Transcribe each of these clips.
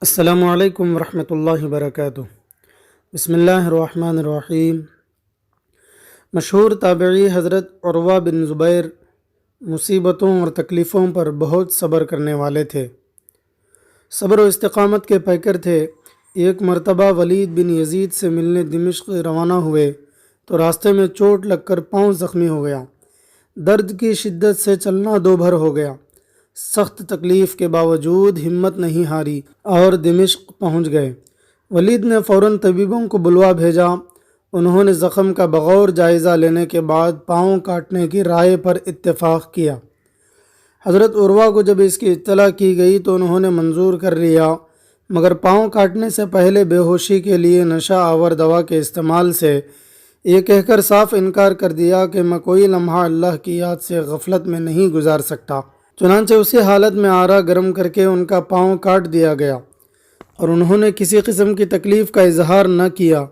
السلام علیکم ورحمۃ اللہ وبرکاتہ۔ بسم اللہ الرحمن الرحیم۔ مشہور تابعی حضرت عروہ بن زبیر مصیبتوں اور تکلیفوں پر بہت صبر کرنے والے تھے، صبر و استقامت کے پیکر تھے۔ ایک مرتبہ ولید بن یزید سے ملنے دمشق روانہ ہوئے تو راستے میں چوٹ لگ کر پاؤں زخمی ہو گیا، درد کی شدت سے چلنا دو بھر ہو گیا۔ سخت تکلیف کے باوجود ہمت نہیں ہاری اور دمشق پہنچ گئے۔ ولید نے فوراً طبیبوں کو بلوا بھیجا۔ انہوں نے زخم کا بغور جائزہ لینے کے بعد پاؤں کاٹنے کی رائے پر اتفاق کیا۔ حضرت عروہ کو جب اس کی اطلاع کی گئی تو انہوں نے منظور کر لیا، مگر پاؤں کاٹنے سے پہلے بے ہوشی کے لیے نشہ آور دوا کے استعمال سے یہ کہہ کر صاف انکار کر دیا کہ میں کوئی لمحہ اللہ کی یاد سے غفلت میں نہیں گزار سکتا۔ چنانچہ اسی حالت میں آرا گرم کر کے ان کا پاؤں کاٹ دیا گیا اور انہوں نے کسی قسم کی تکلیف کا اظہار نہ کیا۔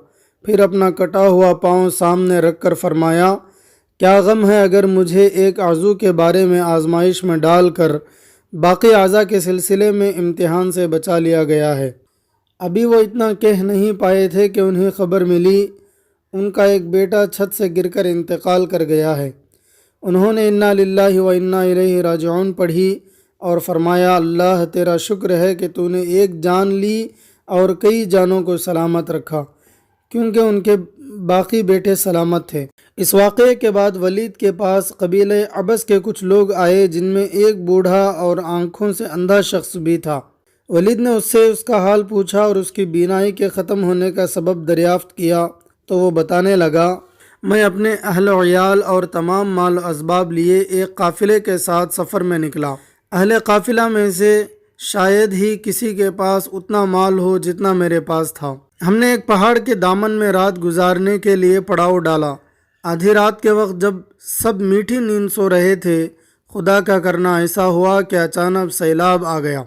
پھر اپنا کٹا ہوا پاؤں سامنے رکھ کر فرمایا، کیا غم ہے اگر مجھے ایک عضو کے بارے میں آزمائش میں ڈال کر باقی اعضاء کے سلسلے میں امتحان سے بچا لیا گیا ہے۔ ابھی وہ اتنا کہہ نہیں پائے تھے کہ انہیں خبر ملی ان کا ایک بیٹا چھت سے گر کر انتقال کر گیا ہے۔ انہوں نے انا للہ و انا الیہ راجعون پڑھی اور فرمایا، اللہ تیرا شکر ہے کہ تو نے ایک جان لی اور کئی جانوں کو سلامت رکھا، کیونکہ ان کے باقی بیٹے سلامت تھے۔ اس واقعے کے بعد ولید کے پاس قبیلہ عبس کے کچھ لوگ آئے، جن میں ایک بوڑھا اور آنکھوں سے اندھا شخص بھی تھا۔ ولید نے اس سے اس کا حال پوچھا اور اس کی بینائی کے ختم ہونے کا سبب دریافت کیا تو وہ بتانے لگا، میں اپنے اہل و عیال اور تمام مال و اسباب لیے ایک قافلے کے ساتھ سفر میں نکلا۔ اہل قافلہ میں سے شاید ہی کسی کے پاس اتنا مال ہو جتنا میرے پاس تھا۔ ہم نے ایک پہاڑ کے دامن میں رات گزارنے کے لیے پڑاؤ ڈالا۔ آدھی رات کے وقت جب سب میٹھی نیند سو رہے تھے، خدا کا کرنا ایسا ہوا کہ اچانک سیلاب آ گیا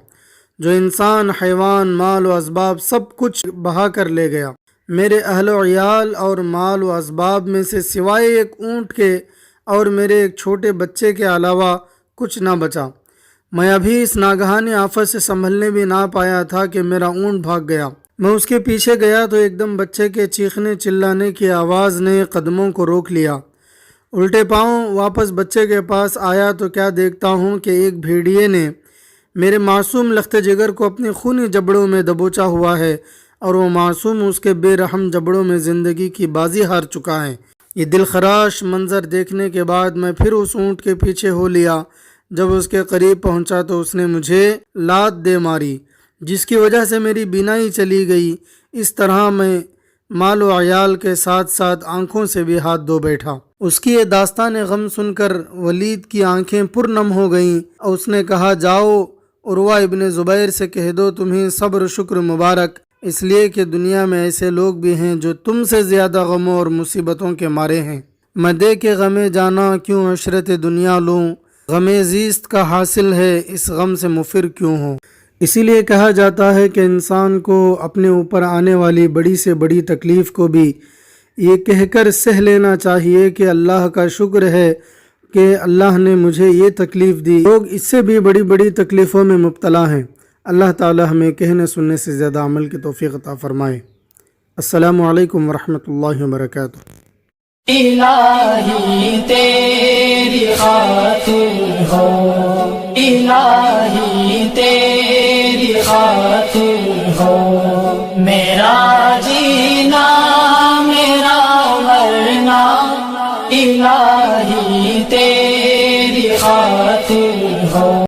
جو انسان، حیوان، مال و اسباب سب کچھ بہا کر لے گیا۔ میرے اہل و عیال اور مال و اسباب میں سے سوائے ایک اونٹ کے اور میرے ایک چھوٹے بچے کے علاوہ کچھ نہ بچا۔ میں ابھی اس ناگہانی آفت سے سنبھلنے بھی نہ پایا تھا کہ میرا اونٹ بھاگ گیا۔ میں اس کے پیچھے گیا تو ایک دم بچے کے چیخنے چلانے کی آواز نے قدموں کو روک لیا۔ الٹے پاؤں واپس بچے کے پاس آیا تو کیا دیکھتا ہوں کہ ایک بھیڑیے نے میرے معصوم لخت جگر کو اپنی خونی جبڑوں میں دبوچا ہوا ہے اور وہ معصوم اس کے بے رحم جبڑوں میں زندگی کی بازی ہار چکا ہے۔ یہ دل خراش منظر دیکھنے کے بعد میں پھر اس اونٹ کے پیچھے ہو لیا۔ جب اس کے قریب پہنچا تو اس نے مجھے لات دے ماری، جس کی وجہ سے میری بینائی چلی گئی۔ اس طرح میں مال و عیال کے ساتھ ساتھ آنکھوں سے بھی ہاتھ دھو بیٹھا۔ اس کی یہ داستان غم سن کر ولید کی آنکھیں پرنم ہو گئیں اور اس نے کہا، جاؤ عروہ ابن زبیر سے کہہ دو تمہیں صبر و شکر مبارک، اس لیے کہ دنیا میں ایسے لوگ بھی ہیں جو تم سے زیادہ غموں اور مصیبتوں کے مارے ہیں۔ میں دے کے غم جانا کیوں عشرت دنیا لوں، غم زیست کا حاصل ہے اس غم سے مفر کیوں ہوں۔ اسی لیے کہا جاتا ہے کہ انسان کو اپنے اوپر آنے والی بڑی سے بڑی تکلیف کو بھی یہ کہہ کر سہ لینا چاہیے کہ اللہ کا شکر ہے کہ اللہ نے مجھے یہ تکلیف دی۔ لوگ اس سے بھی بڑی بڑی تکلیفوں میں مبتلا ہیں۔ اللہ تعالی ہمیں کہنے سننے سے زیادہ عمل کی توفیق عطا فرمائے۔ السلام علیکم ورحمۃ اللہ وبرکاتہ۔ الہی تیری خاطر ہو، الہی تیری خاطر ہو، میرا جینا میرا مرنا، الہی تیری خاطر ہو۔